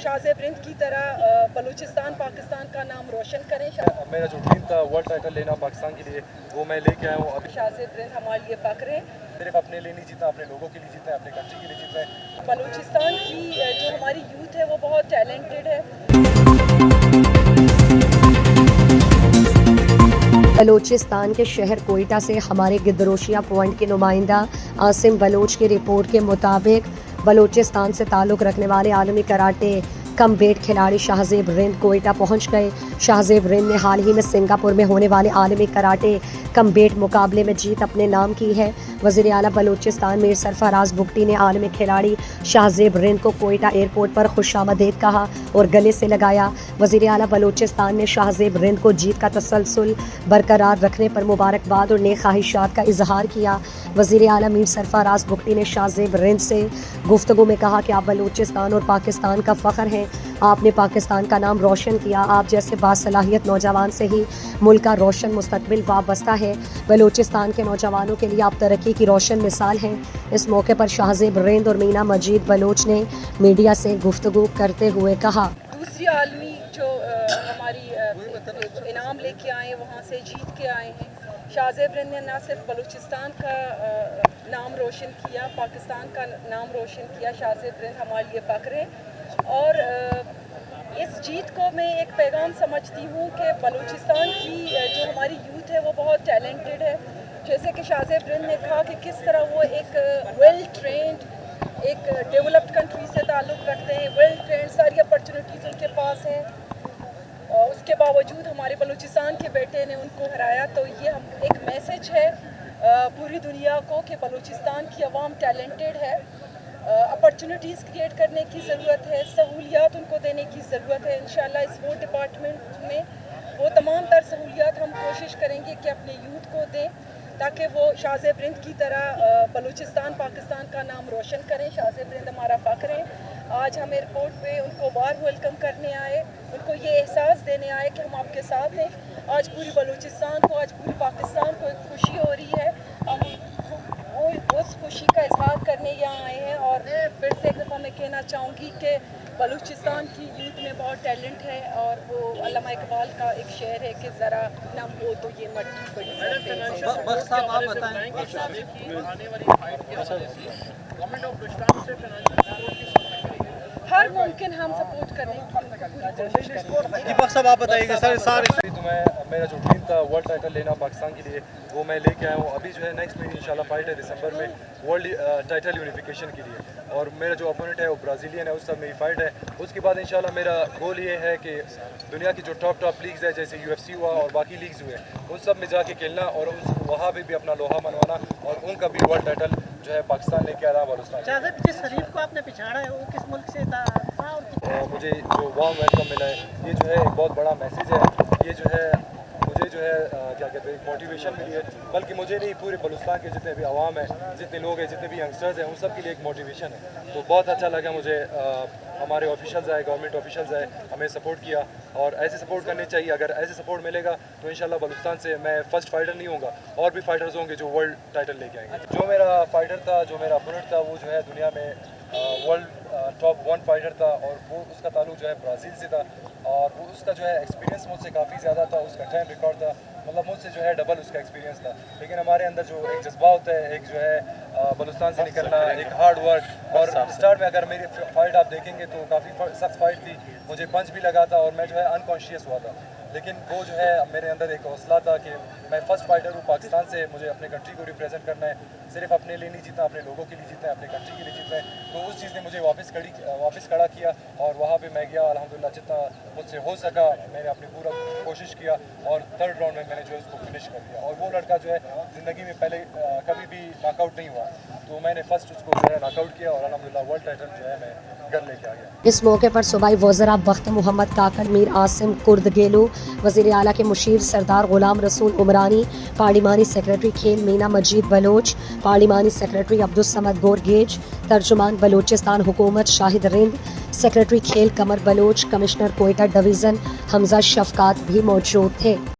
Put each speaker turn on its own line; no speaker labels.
शाज़ेब रिंद की तरह बलूचिस्तान पाकिस्तान का नाम रोशन करें।
मेरा जो ड्रीम था वर्ल्ड टाइटल लेना पाकिस्तान के लिए, वो मैं लेके आया हूँ। अभी
शाज़ेब रिंद हमारे लिए फख्र है।
सिर्फ अपने लिए नहीं जीता, अपने लोगों के लिए जीता है, अपने कंट्री के लिए जीता है।
बलूचिस्तान की जो हमारी यूथ है वो बहुत टैलेंटेड है।
बलूचिस्तान के शहर कोयटा से हमारे गिदरोशिया पॉइंट के नुमाइंदा आसिम बलोच की रिपोर्ट के मुताबिक बलूचिस्तान से ताल्लुक़ रखने वाले आलमी कराटे कम वेट खिलाड़ी शाहज़ेब रिंद कोयटा पहुंच गए। शाहज़ेब रिंद ने हाल ही में सिंगापुर में होने वाले आलमी कराटे कम वेट मुकाबले में जीत अपने नाम की है। वज़ीर आला बलूचिस्तान मीर सरफराज बुगटी ने आलमी खिलाड़ी शाहज़ेब रिंद को कोयटा एयरपोर्ट पर खुशामदीद कहा और गले से लगाया। वज़ीर आला बलूचिस्तान ने शाहज़ेब रिंद को जीत का तसलसल बरकरार रखने पर मुबारकबाद और नेक ख्वाहिशात का इजहार किया। वज़ीर आला मीर सरफराज बुगटी ने शाहज़ेब रिंद से गुफ्तगू में कहा कि आप बलूचिस्तान और पाकिस्तान का फ़ख्र हैं, आपने पाकिस्तान का नाम रोशन किया। आप जैसे बासलाहियत नौजवान से ही मुल्क का रोशन मुस्तकबिल वाबस्ता है। बलूचिस्तान के नौजवानों के लिए आप तरक्की की रोशन मिसाल हैं। इस मौके पर शाहज़ेब रिंद और मीना मजीद बलोच ने मीडिया से गुफ्तगू करते हुए कहा,
दूसरी आलमी जो हमारी इनाम लेके आए वहाँ से जीत के आए हैं। शाहज़ेब रिंद ने न सिर्फ बलूचिस्तान का नाम रोशन किया, पाकिस्तान का नाम रोशन किया। शाहज़ेब रिंद हमारे लिए फख्र है और इस जीत को मैं एक पैगाम समझती हूँ कि बलूचिस्तान की जो हमारी यूथ है वो बहुत टैलेंटेड है। जैसे कि शाहज़ेब रिंद ने कहा कि किस तरह वो एक वेल ट्रेंड एक डेवलप्ड कंट्री से ताल्लुक़ रखते हैं, वेल ट्रेंड, सारी अपॉर्चुनिटीज़ उनके पास हैं और उसके बावजूद हमारे बलूचिस्तान के बेटे ने उनको हराया। तो ये हम एक मैसेज है पूरी दुनिया को कि बलूचिस्तान की आवाम टैलेंटेड है, अपॉर्चुनिटीज़ क्रिएट करने की ज़रूरत है, सहूलियात उनको देने की ज़रूरत है। इंशाल्लाह इस स्पोर्ट डिपार्टमेंट में वो तमाम तर सहूलियात हम कोशिश करेंगे कि अपने यूथ को दें ताकि वो शाहज़ेब रिंद की तरह बलूचिस्तान पाकिस्तान का नाम रोशन करें। शाहज़ेब रिंद हमारा फ़ख्र है। आज हम एयरपोर्ट पे उनको वार्म वेलकम करने आए, उनको ये एहसास देने आए कि हम आपके साथ हैं। आज पूरी बलूचिस्तान को, आज पूरी पाकिस्तान को एक खुशी हो रही है। हम उस खुशी का इजहार करने यहाँ आए हैं और फिर से एक दफ़ा मैं कहना चाहूँगी कि बलूचिस्तान की यूथ में बहुत टैलेंट है और वो अल्लामा इकबाल का एक शेर है कि ज़रा न हो तो ये मत बड़ी हर मुमकिन हम सपोर्ट करने की पूरी कोशिश करेंगे।
दीपक साहब आप बताइएगा सर। तो मेरा जो ड्रीम था वर्ल्ड टाइटल लेना पाकिस्तान के लिए, वो मैं लेके आया हूँ। अभी जो है नेक्स्ट मेरी इंशाल्लाह फाइट है दिसंबर में वर्ल्ड टाइटल यूनिफिकेशन के लिए और मेरा जो अपोनेंट है वो ब्राज़ीलियन है, उससे मेरी फ़ाइट है। उसके बाद इंशाल्लाह मेरा गोल ये है कि दुनिया की जो टॉप लीग्स है जैसे UFC हुआ और बाकी लीग्स हुए उन सब में जाके खेलना और वहाँ पे भी अपना लोहा मनवाना और उनका भी वर्ल्ड टाइटल जो है पाकिस्तान लेके आ रहा बलूचिस्तान।
जिस शरीफ को आपने पिछाड़ा है वो किस मुल्क से था और
मुझे जो वार्म वेलकम मिला है, ये जो है एक बहुत बड़ा मैसेज है। ये जो है मुझे जो है क्या कहते हैं मोटिवेशन मिली है, बल्कि मुझे नहीं पूरे बलूचिस्तान के जितने भी आवाम है, जितने लोग हैं, जितने भी यंगस्टर्स हैं, उन सब के लिए एक मोटिवेशन है। तो बहुत अच्छा लगा मुझे। हमारे ऑफिशियल्स आए, गवर्नमेंट ऑफिशियल्स आए, हमें सपोर्ट किया और ऐसे सपोर्ट करने चाहिए। अगर ऐसे सपोर्ट मिलेगा तो इंशाल्लाह बलूचिस्तान से मैं फर्स्ट फाइटर नहीं होऊंगा, और भी फाइटर्स होंगे जो वर्ल्ड टाइटल लेके आएंगे। जो मेरा फाइटर था, जो मेरा अपोनेंट था, वो जो है दुनिया में वर्ल्ड टॉप 1 फाइटर था और वो उसका ताल्लुक जो है ब्राज़ील से था और वो उसका जो है एक्सपीरियंस मुझसे काफ़ी ज़्यादा था। उसका टाइम रिकॉर्ड था, मतलब मुझसे जो है डबल उसका एक्सपीरियंस था। लेकिन हमारे अंदर जो एक जज्बा होता है, एक जो है बलूचिस्तान से निकलना, एक हार्ड वर्क। और स्टार्ट में अगर मेरी फाइट आप देखेंगे तो काफ़ी सख्त फाइट थी, मुझे पंच भी लगा था और मैं जो है अनकॉन्शियस हुआ था। लेकिन वो जो है मेरे अंदर एक हौसला था कि मैं फर्स्ट फाइटर हूँ पाकिस्तान से, मुझे अपने कंट्री को रिप्रेजेंट करना है। सिर्फ अपने लिए नहीं जीता, अपने लोगों के लिए जीता है, अपने कंट्री के लिए जीता है। तो उस चीज़ ने मुझे वापस खड़ा किया और वहाँ पे मैं गया। अल्हम्दुलिल्लाह जितना मुझसे हो सका मैंने अपनी पूरा कोशिश किया और थर्ड राउंड में मैंने जो है उसको फिनिश कर दिया। और वो लड़का जो है ज़िंदगी में पहले कभी भी नॉकआउट नहीं हुआ, तो मैंने फर्स्ट उसको जो है नॉकआउट किया और अल्हम्दुलिल्लाह वर्ल्ड टाइटल जो है मैं घर लेके आ गया।
इस मौके पर सूबाई वज़रा बख्त मोहम्मद काकड़ मीर आसिम कुर्द गेलू, वज़ीर आला के मुशीर सरदार ग़ुलाम रसूल उमरानी, पार्लिमानी सेक्रेटरी खेल मीना मजीद बलोच, पार्लिमानी सेक्रेटरी अब्दुल समद गोरगेज, तर्जुमान बलूचिस्तान हुकूमत शाहिद रिंद, सेक्रेटरी खेल कमर बलोच, कमिश्नर कोयटा डिवीज़न हमजा शफकात भी मौजूद थे।